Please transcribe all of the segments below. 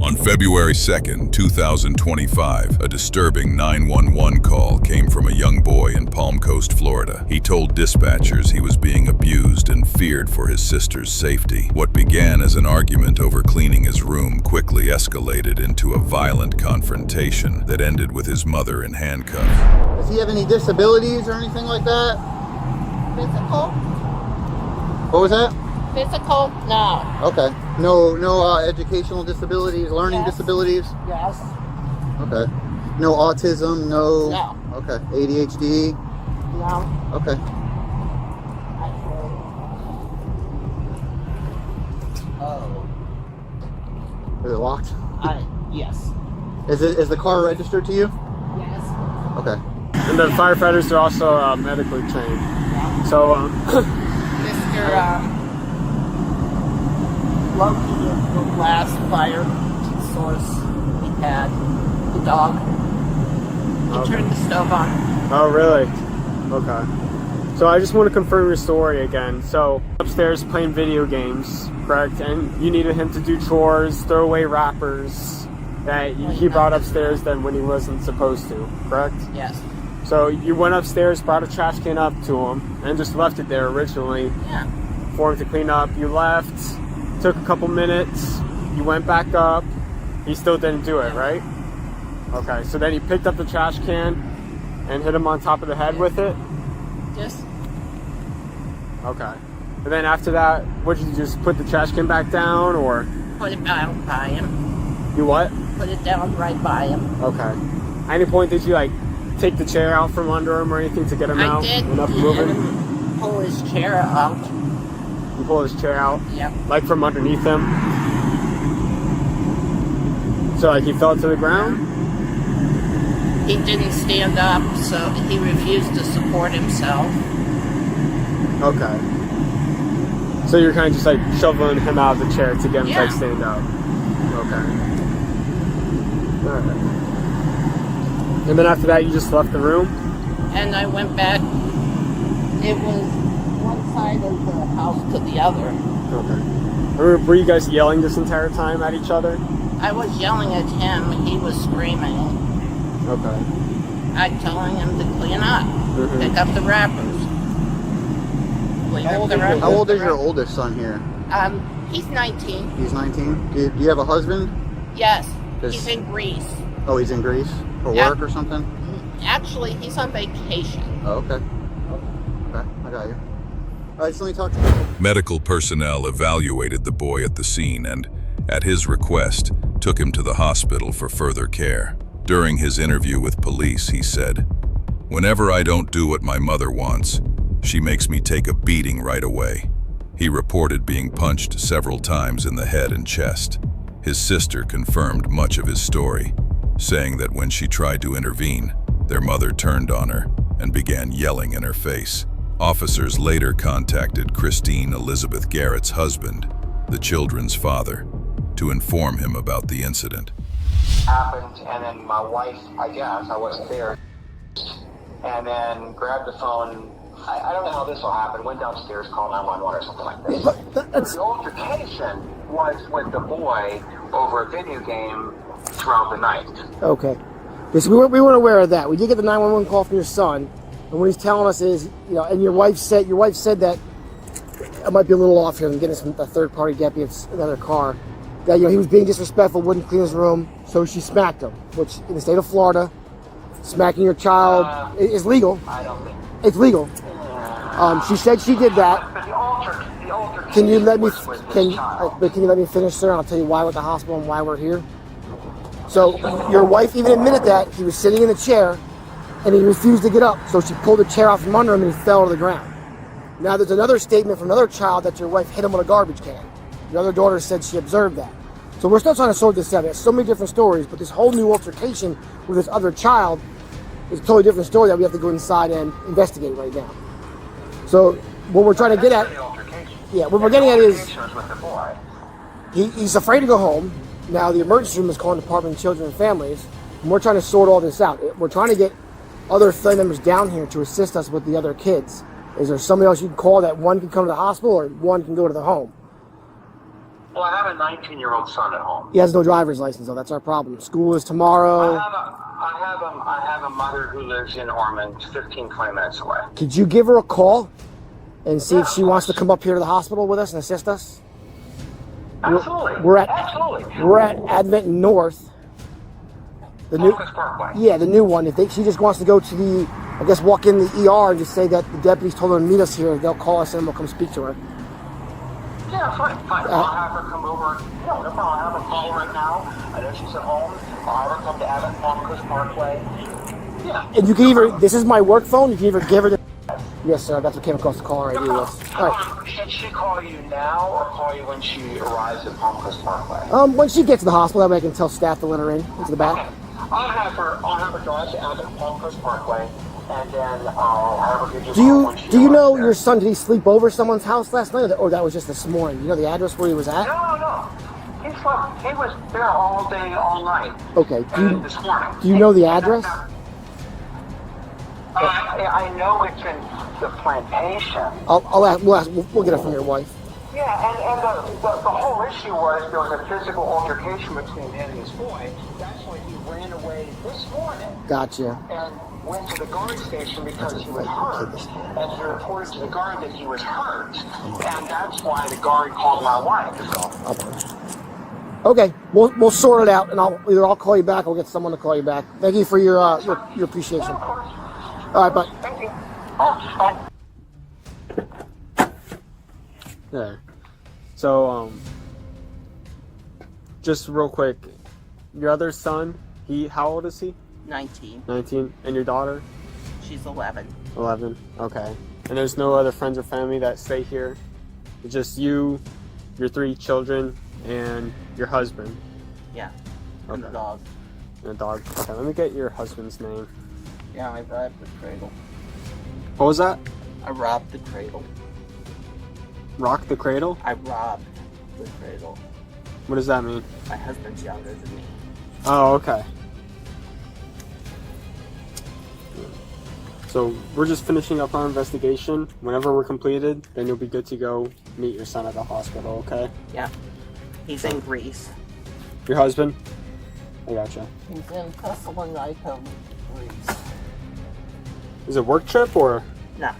On February 2nd, 2025, a disturbing 911 call came from a young boy in Palm Coast, Florida. He told dispatchers he was being abused and feared for his sister's safety. What began as an argument over cleaning his room quickly escalated into a violent confrontation that ended with his mother in handcuffs. Does he have any disabilities or anything like that? Physical? What was that? Physical? No. Okay. No educational disabilities, learning disabilities? Yes. Okay. No autism, no? No. Okay. ADHD? No. Okay. Actually. Oh. Is it locked? Yes. Is the car registered to you? Yes. Okay. And the firefighters are also medically trained. So, Mr. Loki is the last fire source we had. The dog. He turned the stove on. Oh, really? Okay. So I just want to confirm your story again. So upstairs playing video games, correct? And you needed him to do chores, throw away wrappers that he brought upstairs then when he wasn't supposed to, correct? Yes. So you went upstairs, brought a trash can up to him, and just left it there originally for him to clean up. You left, took a couple minutes, you went back up, he still didn't do it, right? Okay, so then he picked up the trash can and hit him on top of the head with it? Just. Okay. And then after that, what did you just put the trash can back down, or? Put it down by him. You what? Put it down right by him. Okay. At any point did you take the chair out from under him or anything to get him out? I did. Enough moving? Pull his chair out. You pull his chair out? Yep. Like from underneath him? So he fell to the ground? He didn't stand up, so he refused to support himself. Okay. So you're kind of just shoveling him out of the chair to get him to stand up. Okay. Alright. And then after that you just left the room? And I went back. It was one side of the house to the other. Okay. Were you guys yelling this entire time at each other? I was yelling at him. He was screaming. Okay. I'm telling him to clean up. Pick up the wrappers. How old is your oldest son here? He's 19. He's 19? Do you have a husband? Yes. He's in Greece. Oh, he's in Greece? For work or something? Actually, he's on vacation. Oh, okay. Okay, I got you. All right, so let me talk to you. Medical personnel evaluated the boy at the scene and, at his request, took him to the hospital for further care. During his interview with police, he said, "Whenever I don't do what my mother wants, she makes me take a beating right away." He reported being punched several times in the head and chest. His sister confirmed much of his story, saying that when she tried to intervene, their mother turned on her and began yelling in her face. Officers later contacted Christine Elizabeth Garrett's husband, the children's father, to inform him about the incident. Happened, and then my wife, I guess, I wasn't there, and then grabbed the phone. I don't know how this all happened. Went downstairs, called 911 or something like this. The altercation was with the boy over a video game throughout the night. Okay. Yes, we weren't aware of that. We did get the 911 call from your son, and what he's telling us is, and your wife said that it might be a little off here and getting a third-party deputy, another car, that he was being disrespectful, wouldn't clean his room, so she smacked him. Which in the state of Florida, smacking your child is legal. I don't think it's legal. She said she did that. Can you let me finish, sir? I'll tell you why we're at the hospital and why we're here. So your wife even admitted that he was sitting in the chair and he refused to get up. So she pulled the chair off from under him and he fell to the ground. Now there's another statement from another child that your wife hit him with a garbage can. Your other daughter said she observed that. So we're still trying to sort this out. There's so many different stories, but this whole new altercation with this other child is a totally different story that we have to go inside and investigate right now. So what we're trying to get at, what we're getting at is he's afraid to go home. Now the emergency room is calling the Department of Children and Families, and we're trying to sort all this out. We're trying to get other family members down here to assist us with the other kids. Is there somebody else you can call that one can come to the hospital or one can go to the home? Well, I have a 19-year-old son at home. He has no driver's license, though. That's our problem. School is tomorrow. I have a mother who lives in Ormond, 15, 20 minutes away. Could you give her a call and see if she wants to come up here to the hospital with us and assist us? Absolutely. We're at Advent North. The new, Parkway. yeah, the new one. If she just wants to go to the, I guess, walk in the ER and just say that the deputies told her to meet us here, they'll call us and we'll come speak to her. Yeah, fine. I'll have her come over. No problem. I'll have her call right now. I know she's at home. I'll have her come to Abbott Palm Parkway. Yeah. And you can either, this is my work phone, you can either give her the, yes, sir, that's what came across the caller ID list. All right. Should she call you now or call you when she arrives at Palm Parkway? When she gets to the hospital, that way I can tell staff to let her in into the back. Okay. I'll have her drive to Abbott Palm Parkway, and then I'll have her give you a call when she Do you know arrives your son, did he sleep over someone's house last night, or that was just this morning? You know the address where he was at? No. He was there all day, all night. Okay. This morning. Do you know the address? I know it's in the plantation. We'll get it from your wife. Yeah, and the whole issue was there was a physical altercation between him and his boy. That's when he ran away this morning. Gotcha. And went to the guard station because he was hurt. And he reported to the guard that he was hurt. And that's why the guard called my wife. Okay, we'll sort it out, and I'll call you back or get someone to call you back. Thank you for your appreciation. All right, bye. Thank you. Yeah. So, just real quick, your other son, how old is he? 19. 19. And your daughter? She's 11. 11. Okay. And there's no other friends or family that stay here? It's just you, your 3 children, and your husband? Yeah. And the Okay. dog. And a dog. Okay, let me get your husband's name. Yeah, I robbed the cradle. What was that? I robbed the cradle. Rock the cradle? I robbed the cradle. What does that mean? My husband's younger than me. Oh, okay. So we're just finishing up our investigation. Whenever we're completed, then you'll be good to go meet your son at the hospital, okay? Yeah. He's in Greece. Your husband? I gotcha. He's in Thessalonica, Greece. Is it work trip or No,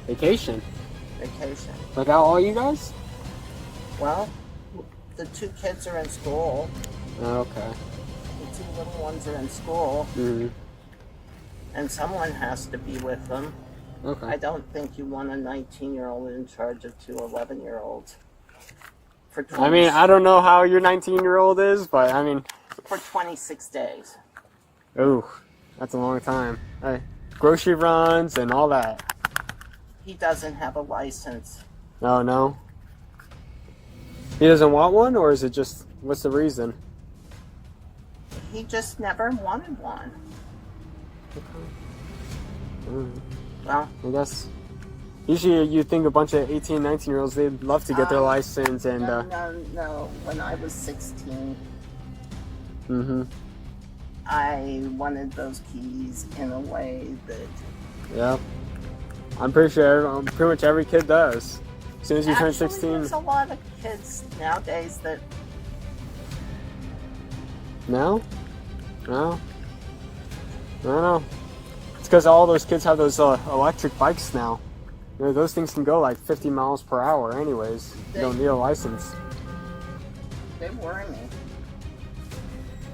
vacation? vacation. Like all you guys? Well, the 2 kids are in school. Okay. The 2 little ones are in school. Mm-hmm. And someone has to be with them. Okay. I don't think you want a 19-year-old in charge of 2 11-year-olds. I mean, I don't know how your 19-year-old is, but I mean... For 26 days. Ooh, that's a long time. Hey, grocery runs and all that. He doesn't have a license. Oh, no? He doesn't want one, or is it just... What's the reason? He just never wanted one. Well, I guess usually you think a bunch of 18, 19-year-olds, they'd love to get their license and... No. When I was 16, Mm-hmm. I wanted those keys in a way that... Yeah. I'm pretty much every kid does. As soon as you turn 16... There's a lot of kids nowadays that... No? No? I don't know. It's because all those kids have those electric bikes now. You know, those things can go like 50 miles per hour anyways. You don't need a license. They worry me.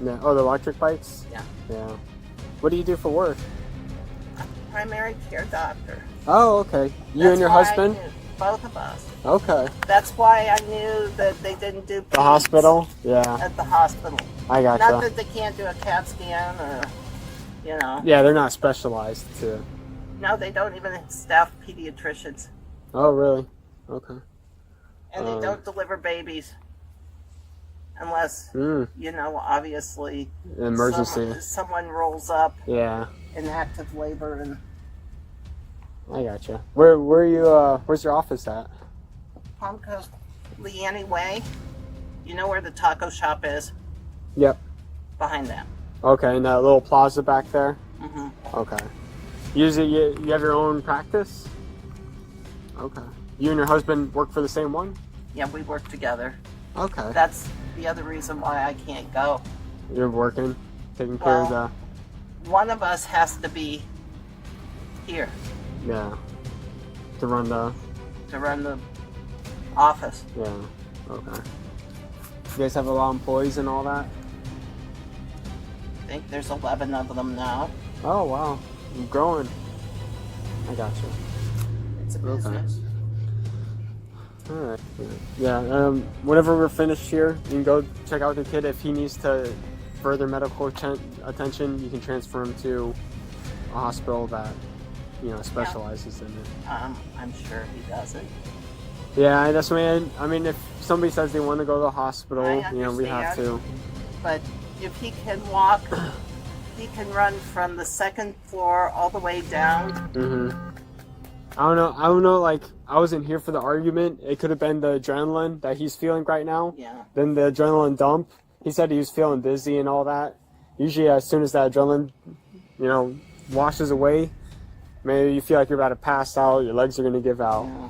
Yeah. Oh, the electric bikes? Yeah. Yeah. What do you do for work? Primary care doctor. Oh, okay. You and your That's why husband? I knew, both of us. Okay. That's why I knew that they didn't do The hospital? Yeah. at the hospital. I gotcha. Not that they can't do a CAT scan or, you know. Yeah, they're not specialized to... No, they don't even staff pediatricians. Oh, really? Okay. And they don't deliver babies. Unless, you know, obviously... Emergency. Someone rolls up Yeah. in active labor and... I gotcha. Where you, where's your office at? Palm Coast, Leanne Way. You know where the taco shop is? Yep. Behind that. Okay, and that little plaza back there? Mm-hmm. Okay. You have your own practice? Okay. You and your husband work for the same one? Yeah, we work together. Okay. That's the other reason why I can't go. You're working, taking care of the... One of us has to be here Yeah. To run the... office. Yeah. Okay. You guys have a lot of employees and all that? I think there's 11 of them now. Oh, wow. You're growing. I got you. It's a business. All right. Yeah. Whenever we're finished here, you can go check out the kid. If he needs to further medical attention, you can transfer him to a hospital that, specializes in it. I'm sure he doesn't. Yeah, that's why. I mean, if somebody says they want to go to the hospital, we have to. But if he can walk, he can run from the second floor all the way down. I don't know. Like, I wasn't here for the argument. It could have been the adrenaline that he's feeling right now. Yeah. Then the adrenaline dump. He said he was feeling dizzy and all that. Usually, as soon as that adrenaline, washes away, maybe you feel like you're about to pass out. Your legs are going to give out. Yeah.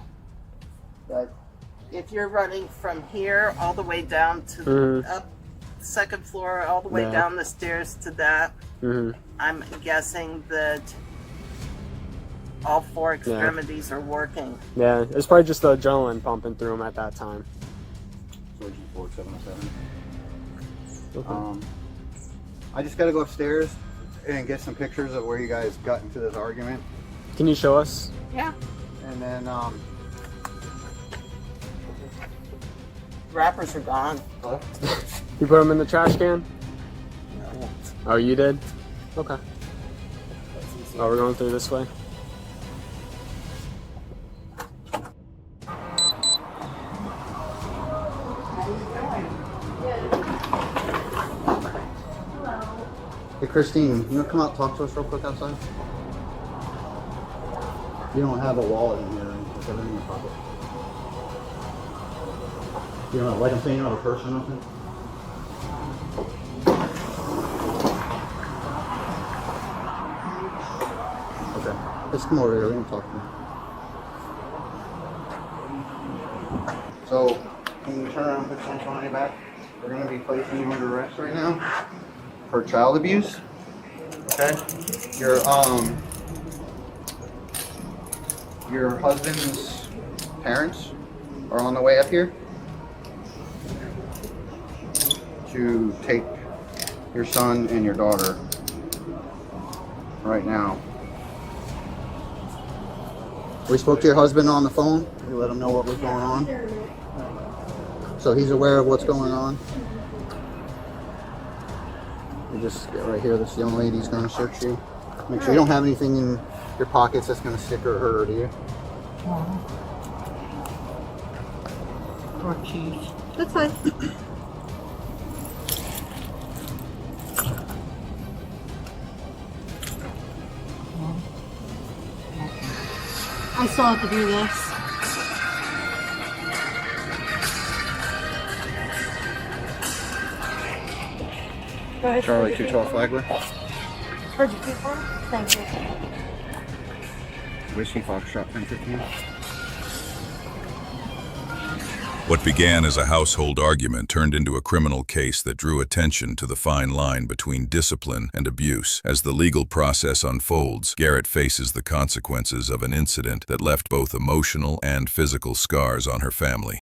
But if you're running from here all the way down to the up second floor, all the way down the stairs to that, I'm guessing that all four extremities are working. Yeah, it's probably just the adrenaline pumping through him at that time. So G4707. I just got to go upstairs and get some pictures of where you guys got into this argument. Can you show us? Yeah. And then, Wrappers are gone. You put them in the trash can? No. Oh, you did? Okay. Oh, we're going through this way? hey, Christine, you want to come out and talk to us real quick outside? You don't have a wallet in here, right? It's everything in your pocket. You don't have, like I'm saying, you don't have a purse or nothing? Okay. Let's come over here. We're going to talk to you. So, can you turn around and put your hands on your back? We're going to be placing you under arrest right now for child abuse. Okay? Your husband's parents are on the way up here to take your son and your daughter right now. We spoke to your husband on the phone. We let him know what was going on. So he's aware of what's going on. You just get right here. This young lady's going to search you. Make sure you don't have anything in your pockets that's going to stick or hurt her, do you? Or keys. That's fine. I still have to do this. Go ahead. Charlie 212 Flagler. Heard you keep one? Thank you. Whiskey Foxtrot 1015. What began as a household argument turned into a criminal case that drew attention to the fine line between discipline and abuse. As the legal process unfolds, Garrett faces the consequences of an incident that left both emotional and physical scars on her family.